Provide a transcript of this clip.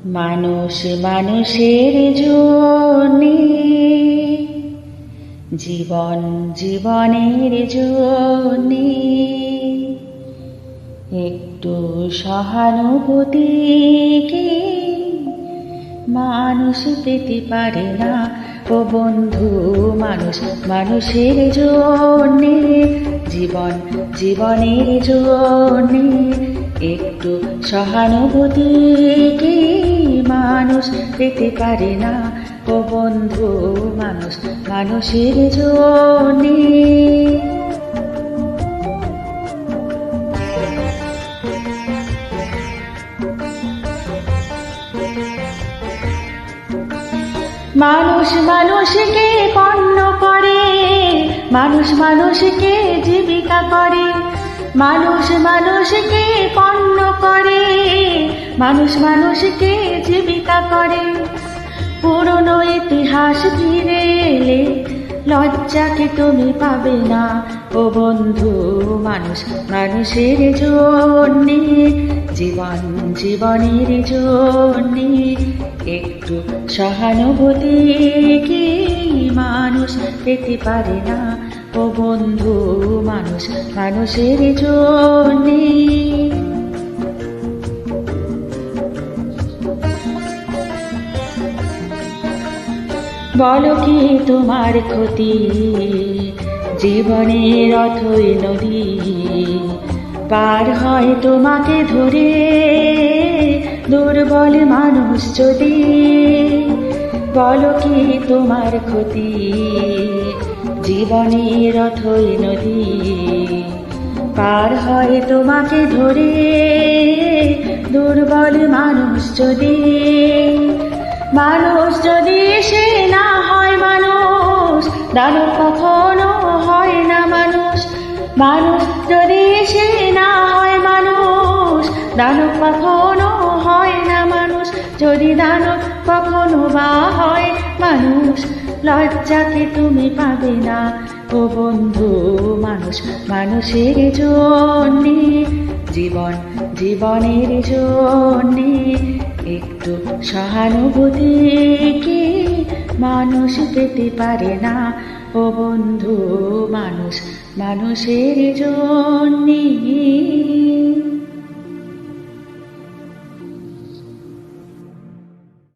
মানুষ মানুষের জন্যে, জীবন জীবনের জন্যে একটু সহানুভূতি কি মানুষ পেতে পারে না ও বন্ধু। মানুষ মানুষের জন্যে, জীবন জীবনের জন্যে একটু সহানুভূতি কি মানুষ পেতে পারে না ও বন্ধু। মানুষ মানুষের জন্যে। মানুষ মানুষকে পণ্য করে, মানুষ মানুষকে জীবিকা করে, মানুষ মানুষকে পণ্য করে, মানুষ মানুষকে জীবিকা করে। পুরনো ইতিহাস ফিরে এলে লজ্জাকে তুমি পাবে না ও বন্ধু। মানুষ মানুষের জন্যে, জীবন জীবনের জন্যে একটু সহানুভূতি কি মানুষ পেতে পারে না ও বন্ধু। মানুষ মানুষের জন্যে। বলো কি তোমার ক্ষতি, জীবনের অথই নদী পার হয় তোমাকে ধরে দুর্বল মানুষ যদি। বলো কি তোমার ক্ষতি, জীবনের অথই নদী পার হয় তোমাকে ধরে দুর্বল মানুষ যদি। মানুষ যদি সে না হয় মানুষ, দানব কখনো হয় না মানুষ। মানুষ যদি সে না হয় মানুষ, দানব কখনো হয় না মানুষ। যদি দানব কখনো বা হয় মানুষ, লজ্জাকে তুমি পাবে না ও বন্ধু। মানুষ মানুষের জন্যে, জীবন জীবনের জন্যে একটু সহানুভূতি কি মানুষ পেতে পারে না ও বন্ধু। মানুষ মানুষের জন্যে।